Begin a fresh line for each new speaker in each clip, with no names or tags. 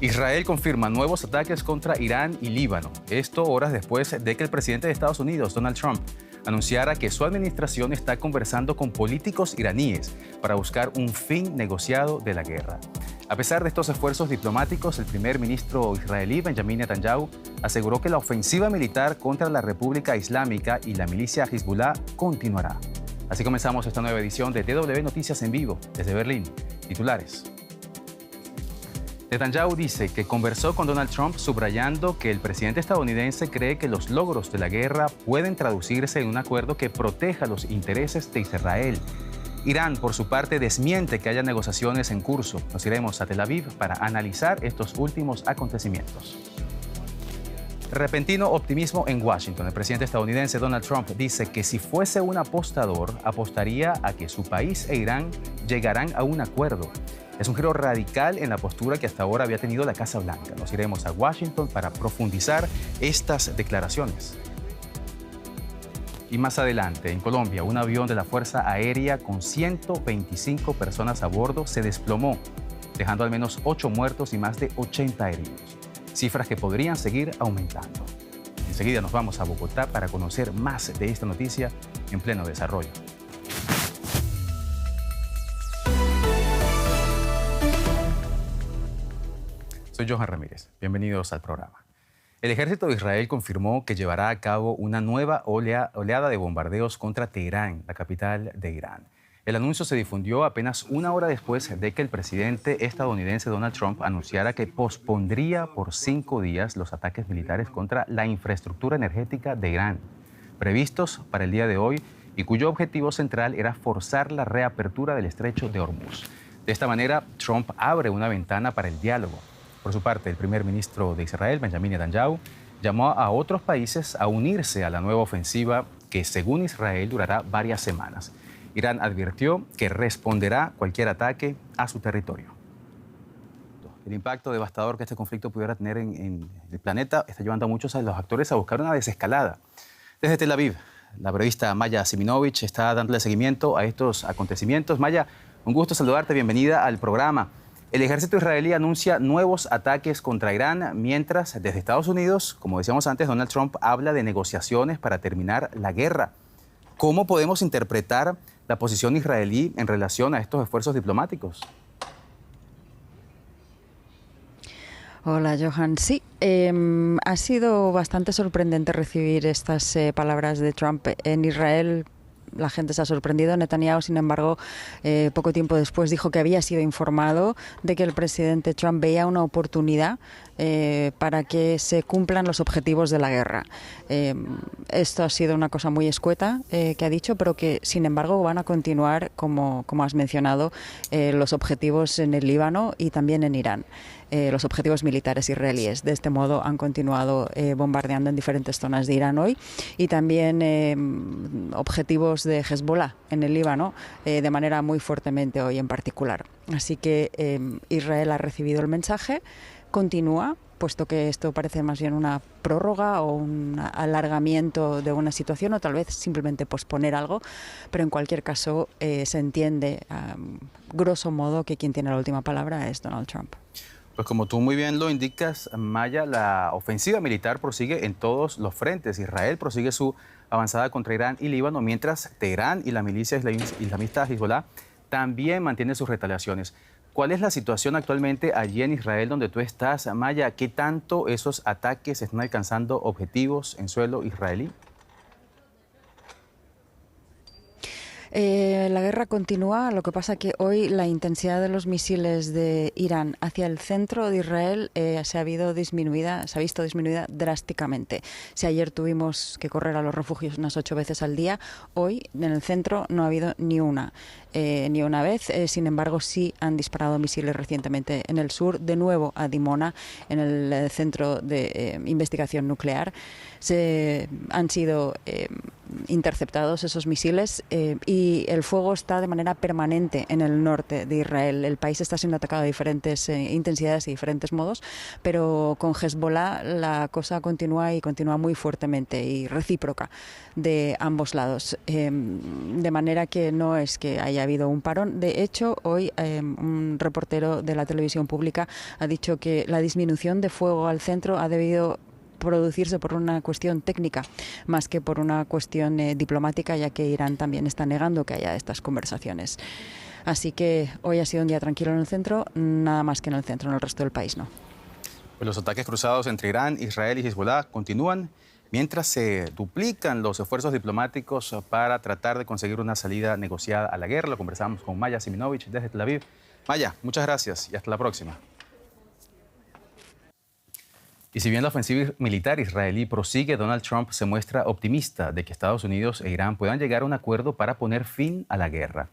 Israel confirma nuevos ataques contra Irán y Líbano. Esto horas después de que el presidente de Estados Unidos, Donald Trump, anunciara que su administración está conversando con políticos iraníes para buscar un fin negociado de la guerra. A pesar de estos esfuerzos diplomáticos, el primer ministro israelí, Benjamin Netanyahu, aseguró que la ofensiva militar contra la República Islámica y la milicia Hezbollah continuará. Así comenzamos esta nueva edición de DW Noticias en vivo desde Berlín. Titulares. Netanyahu dice que conversó con Donald Trump subrayando que el presidente estadounidense cree que los logros de la guerra pueden traducirse en un acuerdo que proteja los intereses de Israel. Irán, por su parte, desmiente que haya negociaciones en curso. Nos iremos a Tel Aviv para analizar estos últimos acontecimientos. Repentino optimismo en Washington. El presidente estadounidense Donald Trump dice que si fuese un apostador, apostaría a que su país e Irán llegarán a un acuerdo. Es un giro radical en la postura que hasta ahora había tenido la Casa Blanca. Nos iremos a Washington para profundizar estas declaraciones. Y más adelante, en Colombia, un avión de la Fuerza Aérea con 125 personas a bordo se desplomó, dejando al menos 8 muertos y más de 80 heridos. Cifras que podrían seguir aumentando. Enseguida nos vamos a Bogotá para conocer más de esta noticia en pleno desarrollo. Soy Johan Ramírez. Bienvenidos al programa. El ejército de Israel confirmó que llevará a cabo una nueva oleada de bombardeos contra Teherán, la capital de Irán. El anuncio se difundió apenas una hora después de que el presidente estadounidense Donald Trump anunciara que pospondría por 5 días los ataques militares contra la infraestructura energética de Irán, previstos para el día de hoy y cuyo objetivo central era forzar la reapertura del estrecho de Hormuz. De esta manera, Trump abre una ventana para el diálogo. Por su parte, el primer ministro de Israel, Benjamin Netanyahu, llamó a otros países a unirse a la nueva ofensiva que, según Israel, durará varias semanas. Irán advirtió que responderá cualquier ataque a su territorio. El impacto devastador que este conflicto pudiera tener en el planeta está llevando a muchos de los actores a buscar una desescalada. Desde Tel Aviv, la periodista Maya Siminovich está dándole seguimiento a estos acontecimientos. Maya, un gusto saludarte, bienvenida al programa. El ejército israelí anuncia nuevos ataques contra Irán, mientras desde Estados Unidos, como decíamos antes, Donald Trump habla de negociaciones para terminar la guerra. ¿Cómo podemos interpretar la posición israelí en relación a estos esfuerzos diplomáticos?
Hola, Johan. Sí, ha sido bastante sorprendente recibir estas palabras de Trump en Israel. La gente se ha sorprendido. Netanyahu, sin embargo, poco tiempo después dijo que había sido informado de que el presidente Trump veía una oportunidad para que se cumplan los objetivos de la guerra. Esto ha sido una cosa muy escueta que ha dicho, pero que, sin embargo, van a continuar, como has mencionado, los objetivos en el Líbano y también en Irán. Los objetivos militares israelíes. De este modo han continuado bombardeando en diferentes zonas de Irán hoy y también objetivos de Hezbollah en el Líbano de manera muy fuertemente hoy en particular. Así que Israel ha recibido el mensaje, continúa, puesto que esto parece más bien una prórroga o un alargamiento de una situación o tal vez simplemente posponer algo, pero en cualquier caso se entiende grosso modo que quien tiene la última palabra es Donald Trump.
Pues como tú muy bien lo indicas, Maya, la ofensiva militar prosigue en todos los frentes. Israel prosigue su avanzada contra Irán y Líbano, mientras Teherán y la milicia islamista Hezbollah también mantienen sus retaliaciones. ¿Cuál es la situación actualmente allí en Israel donde tú estás, Maya? ¿Qué tanto esos ataques están alcanzando objetivos en suelo israelí?
La guerra continúa, lo que pasa que hoy la intensidad de los misiles de Irán hacia el centro de Israel se ha visto disminuida drásticamente. Si ayer tuvimos que correr a los refugios unas 8 veces al día, hoy en el centro no ha habido ni una vez. Sin embargo, sí han disparado misiles recientemente en el sur, de nuevo a Dimona, en el centro de investigación nuclear. Han sido interceptados esos misiles y el fuego está de manera permanente en el norte de Israel. El país está siendo atacado a diferentes intensidades y diferentes modos, pero con Hezbollah la cosa continúa y continúa muy fuertemente y recíproca de ambos lados. De manera que no es que haya habido un parón. De hecho, hoy un reportero de la televisión pública ha dicho que la disminución de fuego al centro ha debido producirse por una cuestión técnica más que por una cuestión diplomática, ya que Irán también está negando que haya estas conversaciones. Así que hoy ha sido un día tranquilo en el centro, nada más que en el centro, en el resto del país no.
Pues los ataques cruzados entre Irán, Israel y Hezbollah continúan mientras se duplican los esfuerzos diplomáticos para tratar de conseguir una salida negociada a la guerra. Lo conversamos con Maya Siminovich desde Tel Aviv. Maya, muchas gracias y hasta la próxima. Y si bien la ofensiva militar israelí prosigue, Donald Trump se muestra optimista de que Estados Unidos e Irán puedan llegar a un acuerdo para poner fin a la guerra.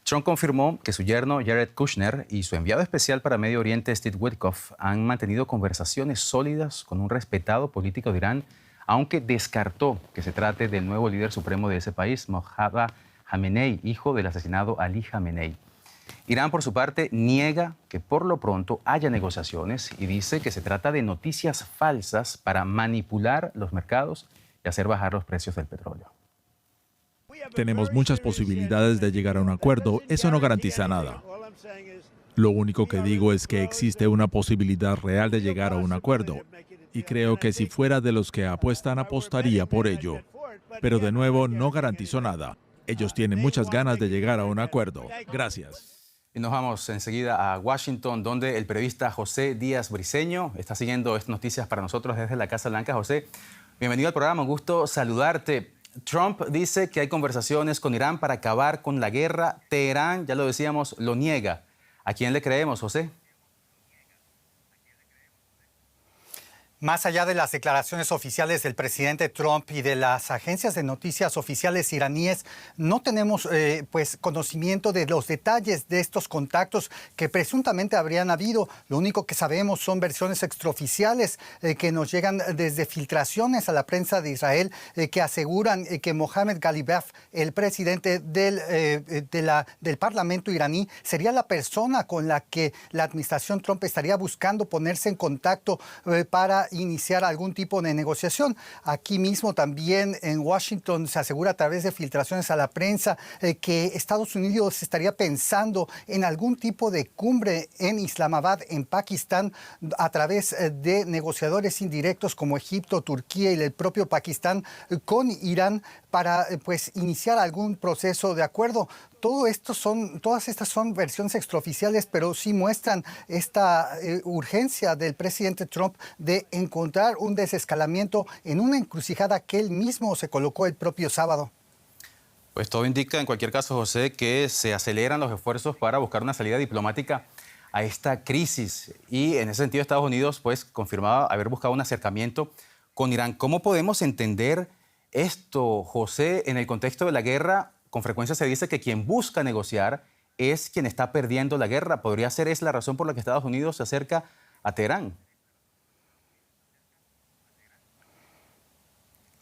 Trump confirmó que su yerno Jared Kushner y su enviado especial para Medio Oriente Steve Witkoff han mantenido conversaciones sólidas con un respetado político de Irán, aunque descartó que se trate del nuevo líder supremo de ese país, Mojtaba Khamenei, hijo del asesinado Ali Khamenei. Irán, por su parte, niega que por lo pronto haya negociaciones y dice que se trata de noticias falsas para manipular los mercados y hacer bajar los precios del petróleo.
Tenemos muchas posibilidades de llegar a un acuerdo. Eso no garantiza nada. Lo único que digo es que existe una posibilidad real de llegar a un acuerdo. Y creo que si fuera de los que apuestan, apostaría por ello. Pero de nuevo, no garantizo nada. Ellos tienen muchas ganas de llegar a un acuerdo. Gracias.
Y nos vamos enseguida a Washington, donde el periodista José Díaz Briceño está siguiendo estas noticias para nosotros desde la Casa Blanca. José, bienvenido al programa, un gusto saludarte. Trump dice que hay conversaciones con Irán para acabar con la guerra. Teherán, ya lo decíamos, lo niega. ¿A quién le creemos, José?
Más allá de las declaraciones oficiales del presidente Trump y de las agencias de noticias oficiales iraníes, no tenemos conocimiento de los detalles de estos contactos que presuntamente habrían habido. Lo único que sabemos son versiones extraoficiales que nos llegan desde filtraciones a la prensa de Israel que aseguran que Mohammad Ghalibaf, el presidente del Parlamento iraní, sería la persona con la que la administración Trump estaría buscando ponerse en contacto para iniciar algún tipo de negociación. Aquí mismo también en Washington se asegura a través de filtraciones a la prensa que Estados Unidos estaría pensando en algún tipo de cumbre en Islamabad, en Pakistán, a través de negociadores indirectos como Egipto, Turquía y el propio Pakistán con Irán para iniciar algún proceso de acuerdo. Todas estas son versiones extraoficiales, pero sí muestran esta urgencia del presidente Trump de encontrar un desescalamiento en una encrucijada que él mismo se colocó el propio sábado.
Pues todo indica, en cualquier caso, José, que se aceleran los esfuerzos para buscar una salida diplomática a esta crisis. Y en ese sentido, Estados Unidos confirmaba haber buscado un acercamiento con Irán. ¿Cómo podemos entender esto, José, en el contexto de la guerra? Con frecuencia se dice que quien busca negociar es quien está perdiendo la guerra. ¿Podría ser esa la razón por la que Estados Unidos se acerca a Teherán?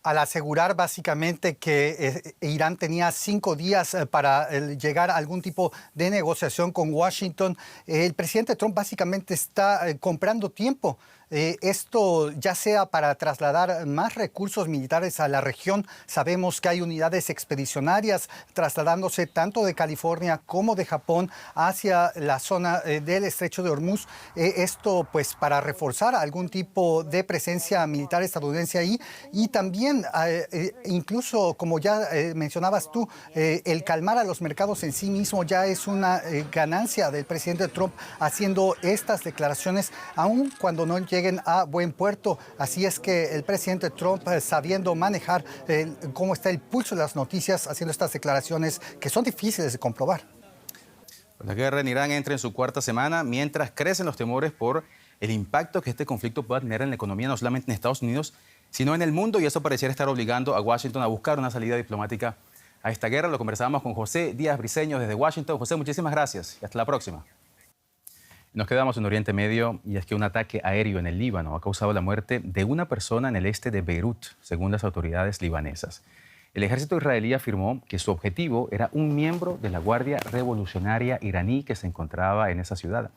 Al asegurar básicamente que Irán tenía 5 días para llegar a algún tipo de negociación con Washington, el presidente Trump básicamente está comprando tiempo. Esto ya sea para trasladar más recursos militares a la región. Sabemos que hay unidades expedicionarias trasladándose tanto de California como de Japón hacia la zona del Estrecho de Hormuz. Esto para reforzar algún tipo de presencia militar estadounidense ahí. Y también, incluso como ya mencionabas tú, el calmar a los mercados en sí mismo ya es una ganancia del presidente Trump haciendo estas declaraciones, aun cuando no lleguen a buen puerto. Así es que el presidente Trump, sabiendo manejar cómo está el pulso de las noticias, haciendo estas declaraciones que son difíciles de comprobar.
La guerra en Irán entra en su 4ª semana, mientras crecen los temores por el impacto que este conflicto pueda tener en la economía, no solamente en Estados Unidos, sino en el mundo, y eso pareciera estar obligando a Washington a buscar una salida diplomática a esta guerra. Lo conversábamos con José Díaz Briceño desde Washington. José, muchísimas gracias y hasta la próxima. Nos quedamos en Oriente Medio, y es que un ataque aéreo en el Líbano ha causado la muerte de una persona en el este de Beirut, según las autoridades libanesas. El ejército israelí afirmó que su objetivo era un miembro de la Guardia Revolucionaria iraní que se encontraba en esa ciudad.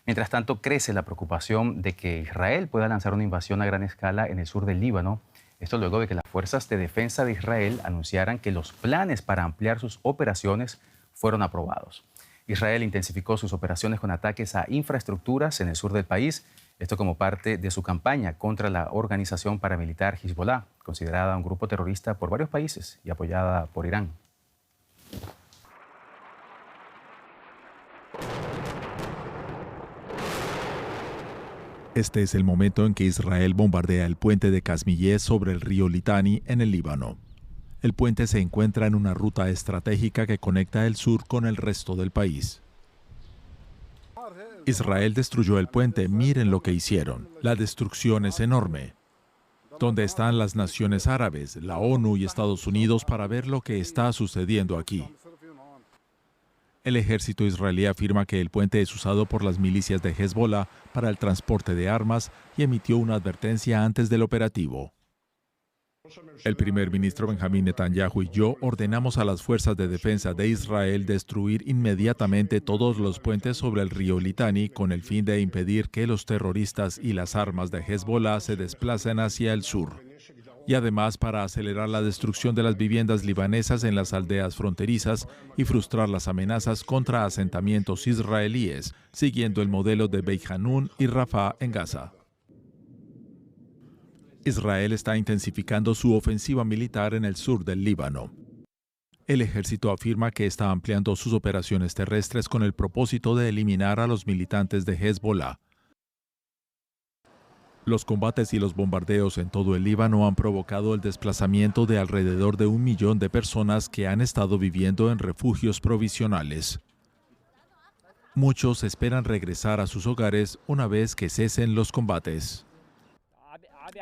Mientras tanto, crece la preocupación de que Israel pueda lanzar una invasión a gran escala en el sur del Líbano. Esto luego de que las fuerzas de defensa de Israel anunciaran que los planes para ampliar sus operaciones fueron aprobados. Israel intensificó sus operaciones con ataques a infraestructuras en el sur del país, esto como parte de su campaña contra la organización paramilitar Hezbollah, considerada un grupo terrorista por varios países y apoyada por Irán.
Este es el momento en que Israel bombardea el puente de Kazmiyeh sobre el río Litani en el Líbano. El puente se encuentra en una ruta estratégica que conecta el sur con el resto del país. Israel destruyó el puente, miren lo que hicieron. La destrucción es enorme. ¿Dónde están las naciones árabes, la ONU y Estados Unidos para ver lo que está sucediendo aquí? El ejército israelí afirma que el puente es usado por las milicias de Hezbollah para el transporte de armas y emitió una advertencia antes del operativo. El primer ministro Benjamín Netanyahu y yo ordenamos a las fuerzas de defensa de Israel destruir inmediatamente todos los puentes sobre el río Litani con el fin de impedir que los terroristas y las armas de Hezbollah se desplacen hacia el sur. Y además para acelerar la destrucción de las viviendas libanesas en las aldeas fronterizas y frustrar las amenazas contra asentamientos israelíes, siguiendo el modelo de Beit Hanun y Rafah en Gaza. Israel está intensificando su ofensiva militar en el sur del Líbano. El ejército afirma que está ampliando sus operaciones terrestres con el propósito de eliminar a los militantes de Hezbollah. Los combates y los bombardeos en todo el Líbano han provocado el desplazamiento de alrededor de 1 millón de personas que han estado viviendo en refugios provisionales. Muchos esperan regresar a sus hogares una vez que cesen los combates.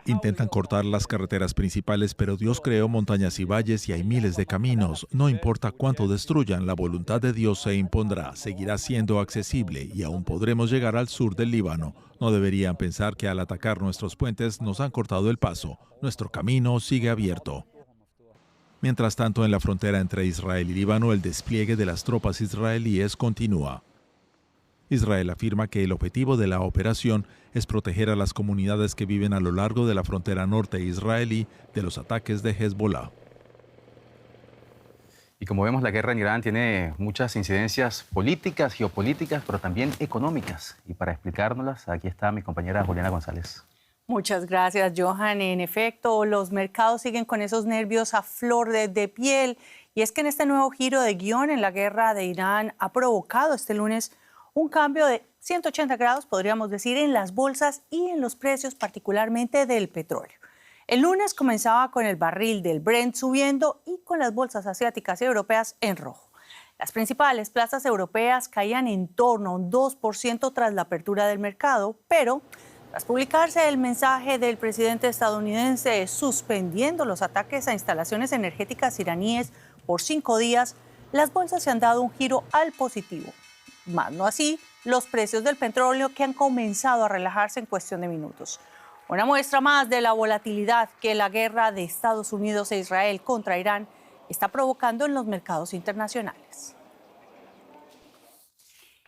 Intentan cortar las carreteras principales, pero Dios creó montañas y valles y hay miles de caminos. No importa cuánto destruyan, la voluntad de Dios se impondrá, seguirá siendo accesible y aún podremos llegar al sur del Líbano. No deberían pensar que al atacar nuestros puentes nos han cortado el paso. Nuestro camino sigue abierto. Mientras tanto, en la frontera entre Israel y Líbano, el despliegue de las tropas israelíes continúa. Israel afirma que el objetivo de la operación es proteger a las comunidades que viven a lo largo de la frontera norte israelí de los ataques de Hezbollah.
Y como vemos, la guerra en Irán tiene muchas incidencias políticas, geopolíticas, pero también económicas. Y para explicárnoslas, aquí está mi compañera Juliana González.
Muchas gracias, Johan. En efecto, los mercados siguen con esos nervios a flor de piel. Y es que en este nuevo giro de guión en la guerra de Irán ha provocado este lunes un cambio de 180 grados, podríamos decir, en las bolsas y en los precios, particularmente del petróleo. El lunes comenzaba con el barril del Brent subiendo y con las bolsas asiáticas y europeas en rojo. Las principales plazas europeas caían en torno a un 2% tras la apertura del mercado, pero tras publicarse el mensaje del presidente estadounidense suspendiendo los ataques a instalaciones energéticas iraníes por 5 días, las bolsas se han dado un giro al positivo. Más no así los precios del petróleo, que han comenzado a relajarse en cuestión de minutos. Una muestra más de la volatilidad que la guerra de Estados Unidos e Israel contra Irán está provocando en los mercados internacionales.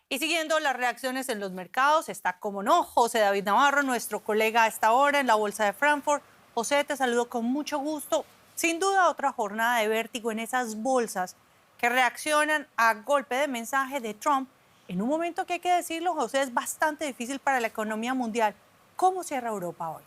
Y siguiendo las reacciones en los mercados está, como no, José David Navarro, nuestro colega a esta hora en la Bolsa de Frankfurt. José, te saludo con mucho gusto. Sin duda, otra jornada de vértigo en esas bolsas que reaccionan a golpe de mensaje de Trump en un momento que, hay que decirlo, José, es bastante difícil para la economía mundial. ¿Cómo cierra Europa hoy?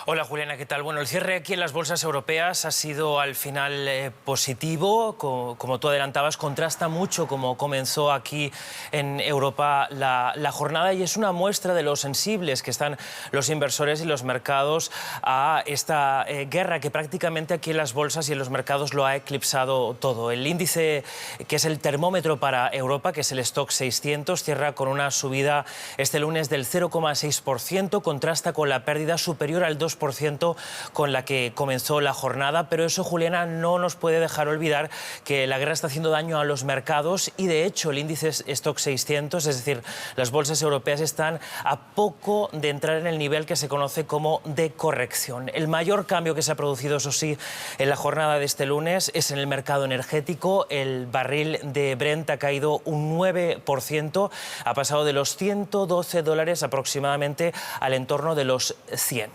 Hola Juliana, ¿qué tal? Bueno, el cierre aquí en las bolsas europeas ha sido al final positivo. Como tú adelantabas, contrasta mucho como comenzó aquí en Europa la jornada, y es una muestra de lo sensibles que están los inversores y los mercados a esta guerra que prácticamente aquí en las bolsas y en los mercados lo ha eclipsado todo. El índice, que es el termómetro para Europa, que es el Stock 600, cierra con una subida este lunes del 0,6%, contrasta con la pérdida superior al 2% 2% con la que comenzó la jornada. Pero eso, Juliana, no nos puede dejar olvidar que la guerra está haciendo daño a los mercados y, de hecho, el índice Stoxx 600, es decir, las bolsas europeas, están a poco de entrar en el nivel que se conoce como de corrección. El mayor cambio que se ha producido, eso sí, en la jornada de este lunes es en el mercado energético. El barril de Brent ha caído un 9%, ha pasado de los $112 aproximadamente al entorno de los 100.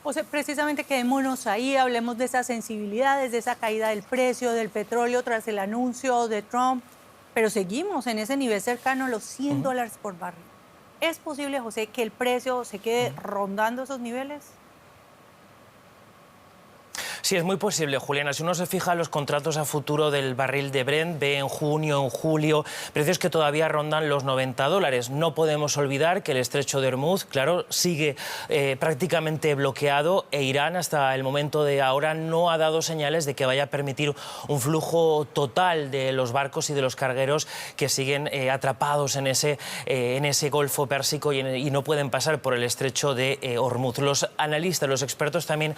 José, precisamente quedémonos ahí, hablemos de esas sensibilidades, de esa caída del precio del petróleo tras el anuncio de Trump, pero seguimos en ese nivel cercano a los $100 por barril. ¿Es posible, José, que el precio se quede rondando esos niveles?
Sí, es muy posible, Juliana. Si uno se fija en los contratos a futuro del barril de Brent, ve en junio, en julio, precios que todavía rondan los $90. No podemos olvidar que el estrecho de Hormuz, claro, sigue prácticamente bloqueado e Irán hasta el momento de ahora no ha dado señales de que vaya a permitir un flujo total de los barcos y de los cargueros que siguen atrapados en ese Golfo Pérsico y no pueden pasar por el estrecho de Hormuz. Los analistas, los expertos también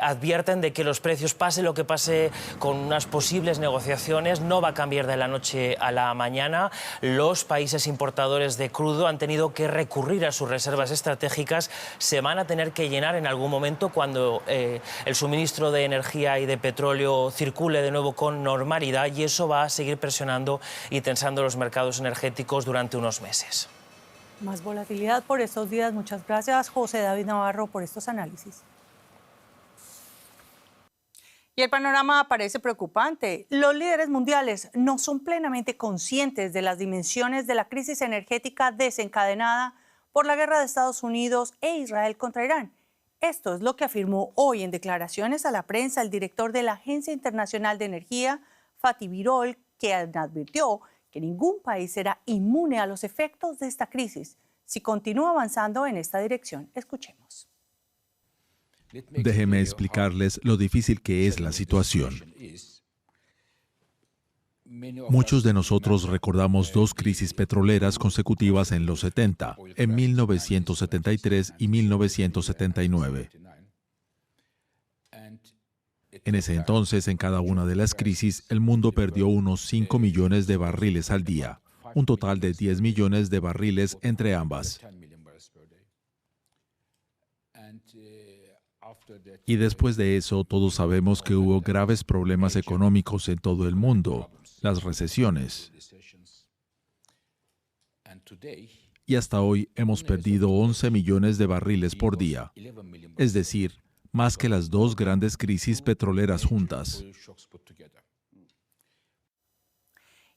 advierten de que los precios, pase lo que pase con unas posibles negociaciones, no va a cambiar de la noche a la mañana. Los países importadores de crudo han tenido que recurrir a sus reservas estratégicas. Se van a tener que llenar en algún momento cuando el suministro de energía y de petróleo circule de nuevo con normalidad, y eso va a seguir presionando y tensando los mercados energéticos durante unos meses.
Más volatilidad por estos días. Muchas gracias, José David Navarro, por estos análisis. Y el panorama parece preocupante. Los líderes mundiales no son plenamente conscientes de las dimensiones de la crisis energética desencadenada por la guerra de Estados Unidos e Israel contra Irán. Esto es lo que afirmó hoy en declaraciones a la prensa el director de la Agencia Internacional de Energía, Fatih Birol, que advirtió que ningún país será inmune a los efectos de esta crisis si continúa avanzando en esta dirección. Escuchemos.
Déjenme explicarles lo difícil que es la situación. Muchos de nosotros recordamos dos crisis petroleras consecutivas en los 70, en 1973 y 1979. En ese entonces, en cada una de las crisis, el mundo perdió unos 5 millones de barriles al día, un total de 10 millones de barriles entre ambas. Y después de eso, todos sabemos que hubo graves problemas económicos en todo el mundo, las recesiones. Y hasta hoy hemos perdido 11 millones de barriles por día, es decir, más que las dos grandes crisis petroleras juntas.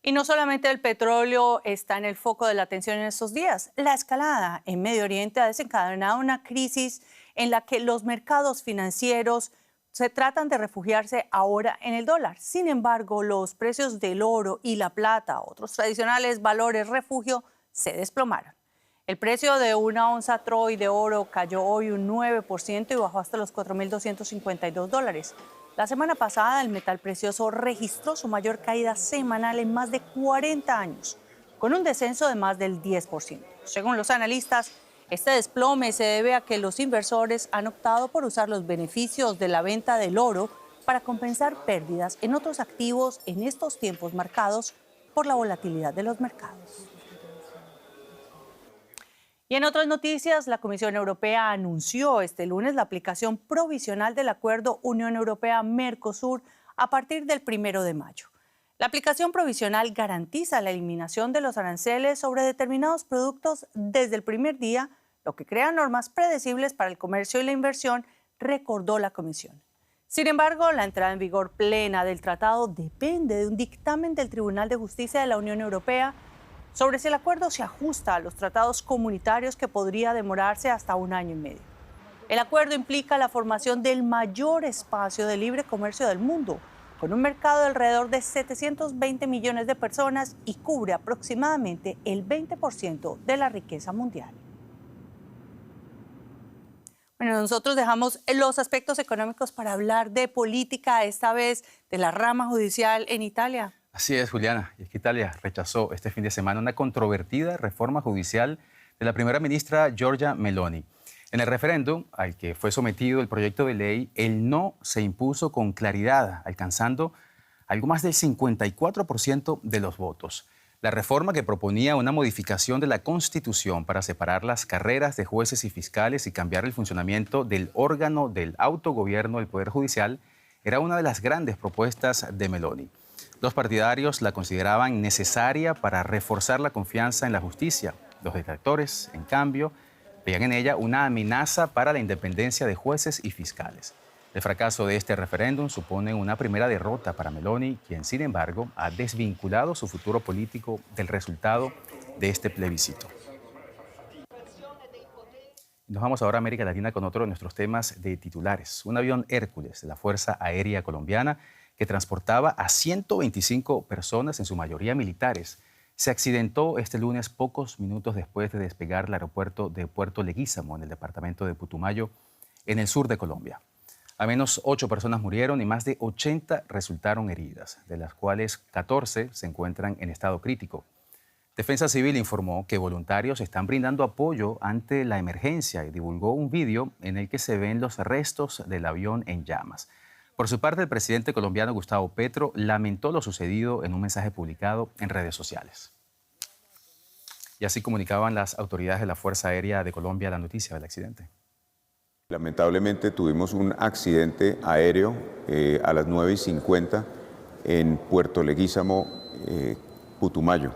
Y no solamente el petróleo está en el foco de la atención en estos días. La escalada en Medio Oriente ha desencadenado una crisis en la que los mercados financieros se tratan de refugiarse ahora en el dólar. Sin embargo, los precios del oro y la plata, otros tradicionales valores refugio, se desplomaron. El precio de una onza Troy de oro cayó hoy un 9% y bajó hasta los $4.252. La semana pasada, el metal precioso registró su mayor caída semanal en más de 40 años, con un descenso de más del 10%. Según los analistas, este desplome se debe a que los inversores han optado por usar los beneficios de la venta del oro para compensar pérdidas en otros activos en estos tiempos marcados por la volatilidad de los mercados. Y en otras noticias, la Comisión Europea anunció este lunes la aplicación provisional del acuerdo Unión Europea-Mercosur a partir del 1 de mayo. La aplicación provisional garantiza la eliminación de los aranceles sobre determinados productos desde el primer día, lo que crea normas predecibles para el comercio y la inversión, recordó la Comisión. Sin embargo, la entrada en vigor plena del tratado depende de un dictamen del Tribunal de Justicia de la Unión Europea sobre si el acuerdo se ajusta a los tratados comunitarios, que podría demorarse hasta 1 año y medio. El acuerdo implica la formación del mayor espacio de libre comercio del mundo, con un mercado de alrededor de 720 millones de personas y cubre aproximadamente el 20% de la riqueza mundial. Bueno, nosotros dejamos los aspectos económicos para hablar de política, esta vez de la rama judicial en Italia.
Así es, Juliana. Y es que Italia rechazó este fin de semana una controvertida reforma judicial de la primera ministra Giorgia Meloni. En el referéndum al que fue sometido el proyecto de ley, el no se impuso con claridad, alcanzando algo más del 54% de los votos. La reforma, que proponía una modificación de la Constitución para separar las carreras de jueces y fiscales y cambiar el funcionamiento del órgano del autogobierno del Poder Judicial, era una de las grandes propuestas de Meloni. Los partidarios la consideraban necesaria para reforzar la confianza en la justicia. Los detractores, en cambio, veían en ella una amenaza para la independencia de jueces y fiscales. El fracaso de este referéndum supone una primera derrota para Meloni, quien, sin embargo, ha desvinculado su futuro político del resultado de este plebiscito. Nos vamos ahora a América Latina con otro de nuestros temas de titulares. Un avión Hércules de la Fuerza Aérea Colombiana, que transportaba a 125 personas, en su mayoría militares, se accidentó este lunes pocos minutos después de despegar del aeropuerto de Puerto Leguízamo, en el departamento de Putumayo, en el sur de Colombia. Al menos 8 personas murieron y más de 80 resultaron heridas, de las cuales 14 se encuentran en estado crítico. Defensa Civil informó que voluntarios están brindando apoyo ante la emergencia y divulgó un vídeo en el que se ven los restos del avión en llamas. Por su parte, el presidente colombiano Gustavo Petro lamentó lo sucedido en un mensaje publicado en redes sociales. Y así comunicaban las autoridades de la Fuerza Aérea de Colombia la noticia del accidente.
Lamentablemente tuvimos un accidente aéreo a las 9:50 en Puerto Leguízamo, Putumayo.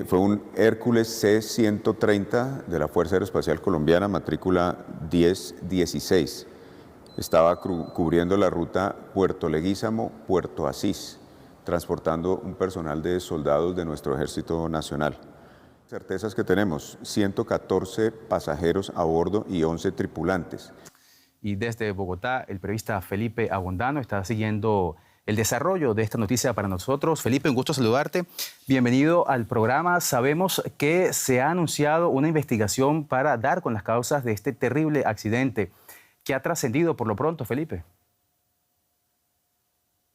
Fue un Hércules C-130 de la Fuerza Aeroespacial Colombiana, matrícula 1016. Estaba cubriendo la ruta Puerto Leguízamo-Puerto Asís, transportando un personal de soldados de nuestro Ejército Nacional. Certezas que tenemos: 114 pasajeros a bordo y 11 tripulantes.
Y desde Bogotá, el periodista Felipe Abondano está siguiendo el desarrollo de esta noticia para nosotros. Felipe, un gusto saludarte. Bienvenido al programa. Sabemos que se ha anunciado una investigación para dar con las causas de este terrible accidente. ¿Qué ha trascendido por lo pronto, Felipe?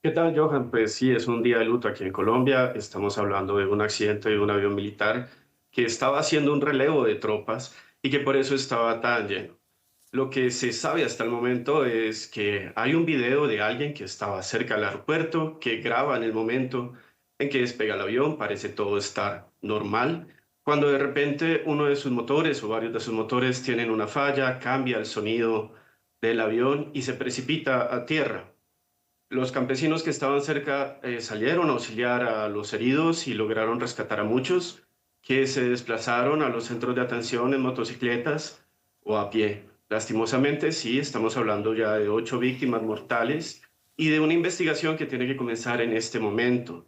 ¿Qué tal, Johan? Pues sí, es un día de luto aquí en Colombia. Estamos hablando de un accidente de un avión militar que estaba haciendo un relevo de tropas y que por eso estaba tan lleno. Lo que se sabe hasta el momento es que hay un video de alguien que estaba cerca del aeropuerto, que graba en el momento en que despega el avión. Parece todo estar normal, cuando de repente uno de sus motores o varios de sus motores tienen una falla, cambia el sonido del avión y se precipita a tierra. Los campesinos que estaban cerca salieron a auxiliar a los heridos y lograron rescatar a muchos, que se desplazaron a los centros de atención en motocicletas o a pie. Lastimosamente, sí, estamos hablando ya de 8 víctimas mortales y de una investigación que tiene que comenzar en este momento.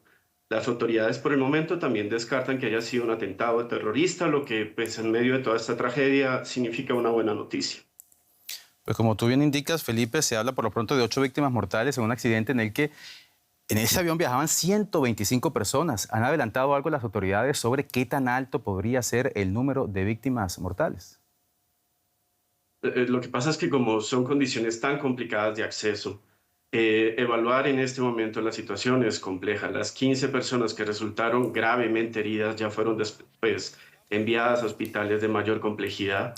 Las autoridades por el momento también descartan que haya sido un atentado terrorista, lo que pues, en medio de toda esta tragedia significa una buena noticia.
Pues como tú bien indicas, Felipe, se habla por lo pronto de 8 víctimas mortales en un accidente en el que en ese avión viajaban 125 personas. ¿Han adelantado algo las autoridades sobre qué tan alto podría ser el número de víctimas mortales?
Lo que pasa es que como son condiciones tan complicadas de acceso, evaluar en este momento la situación es compleja. Las 15 personas que resultaron gravemente heridas ya fueron después enviadas a hospitales de mayor complejidad.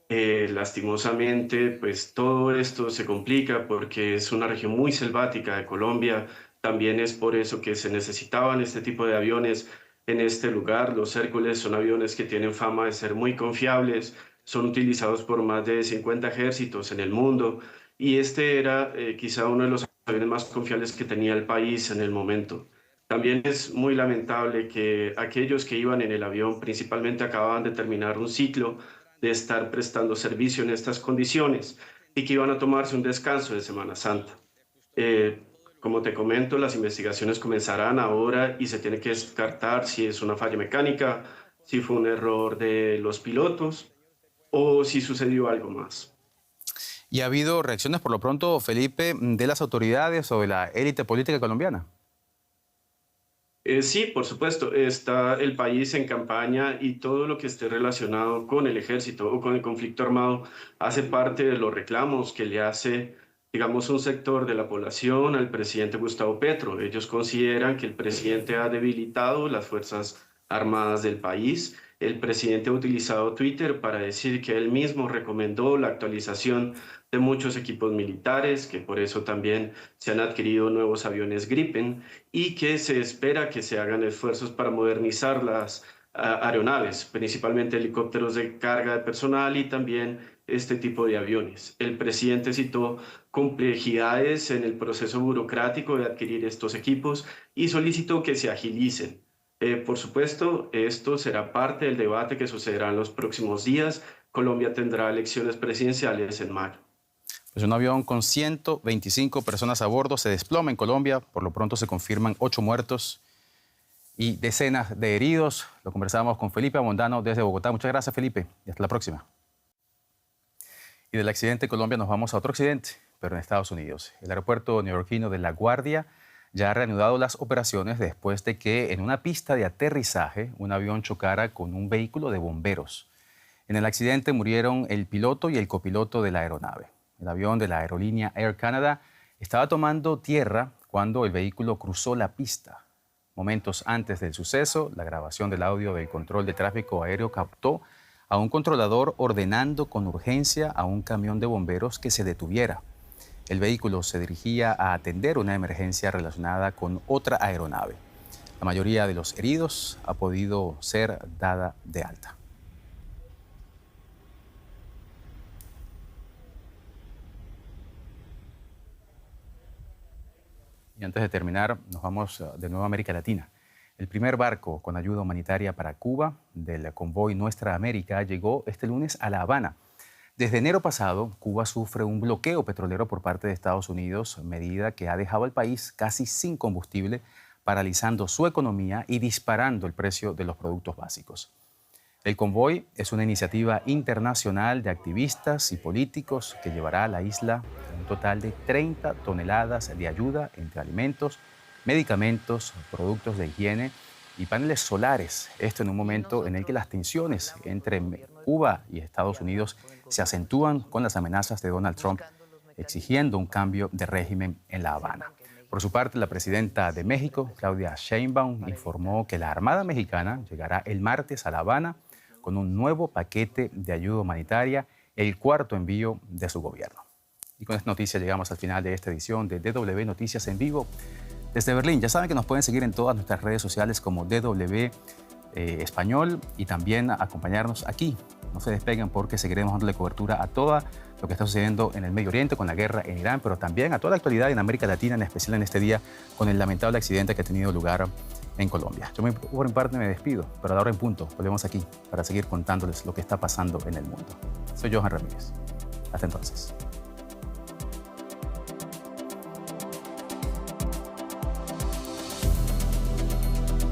Lastimosamente, pues todo esto se complica porque es una región muy selvática de Colombia. También es por eso que se necesitaban este tipo de aviones en este lugar. Los Hércules son aviones que tienen fama de ser muy confiables, son utilizados por más de 50 ejércitos en el mundo y este era quizá uno de los aviones más confiables que tenía el país en el momento. También es muy lamentable que aquellos que iban en el avión principalmente acababan de terminar un ciclo de estar prestando servicio en estas condiciones y que iban a tomarse un descanso de Semana Santa. Como te comento, las investigaciones comenzarán ahora y se tiene que descartar si es una falla mecánica, si fue un error de los pilotos o si sucedió algo más.
¿Y ha habido reacciones por lo pronto, Felipe, de las autoridades o de la élite política colombiana?
Sí, por supuesto, está el país en campaña y todo lo que esté relacionado con el ejército o con el conflicto armado hace parte de los reclamos que le hace, digamos, un sector de la población al presidente Gustavo Petro. Ellos consideran que el presidente ha debilitado las fuerzas armadas del país. El presidente ha utilizado Twitter para decir que él mismo recomendó la actualización de muchos equipos militares, que por eso también se han adquirido nuevos aviones Gripen y que se espera que se hagan esfuerzos para modernizar las aeronaves, principalmente helicópteros de carga de personal y también este tipo de aviones. El presidente citó complejidades en el proceso burocrático de adquirir estos equipos y solicitó que se agilicen. Por supuesto, esto será parte del debate que sucederá en los próximos días. Colombia tendrá elecciones presidenciales en mayo.
Pues un avión con 125 personas a bordo se desploma en Colombia. Por lo pronto se confirman 8 muertos y decenas de heridos. Lo conversábamos con Felipe Abondano desde Bogotá. Muchas gracias, Felipe, y hasta la próxima. Y del accidente en Colombia nos vamos a otro accidente, pero en Estados Unidos. El aeropuerto neoyorquino de La Guardia ya ha reanudado las operaciones después de que en una pista de aterrizaje un avión chocara con un vehículo de bomberos. En el accidente murieron el piloto y el copiloto de la aeronave. El avión de la aerolínea Air Canada estaba tomando tierra cuando el vehículo cruzó la pista. Momentos antes del suceso, la grabación del audio del control de tráfico aéreo captó a un controlador ordenando con urgencia a un camión de bomberos que se detuviera. El vehículo se dirigía a atender una emergencia relacionada con otra aeronave. La mayoría de los heridos ha podido ser dada de alta. Y antes de terminar, nos vamos de nuevo a América Latina. El primer barco con ayuda humanitaria para Cuba del convoy Nuestra América llegó este lunes a La Habana. Desde enero pasado, Cuba sufre un bloqueo petrolero por parte de Estados Unidos, medida que ha dejado al país casi sin combustible, paralizando su economía y disparando el precio de los productos básicos. El convoy es una iniciativa internacional de activistas y políticos que llevará a la isla un total de 30 toneladas de ayuda entre alimentos, medicamentos, productos de higiene y paneles solares. Esto en un momento en el que las tensiones entre Cuba y Estados Unidos se acentúan con las amenazas de Donald Trump exigiendo un cambio de régimen en La Habana. Por su parte, la presidenta de México, Claudia Sheinbaum, informó que la Armada Mexicana llegará el martes a La Habana con un nuevo paquete de ayuda humanitaria, el cuarto envío de su gobierno. Y con esta noticia llegamos al final de esta edición de DW Noticias en Vivo desde Berlín. Ya saben que nos pueden seguir en todas nuestras redes sociales como DW Español y también acompañarnos aquí. No se despeguen porque seguiremos dándole cobertura a todo lo que está sucediendo en el Medio Oriente con la guerra en Irán, pero también a toda la actualidad en América Latina, en especial en este día con el lamentable accidente que ha tenido lugar en Colombia. Yo por mi parte me despido, pero a la hora en punto volvemos aquí para seguir contándoles lo que está pasando en el mundo. Soy Johan Ramírez. Hasta entonces.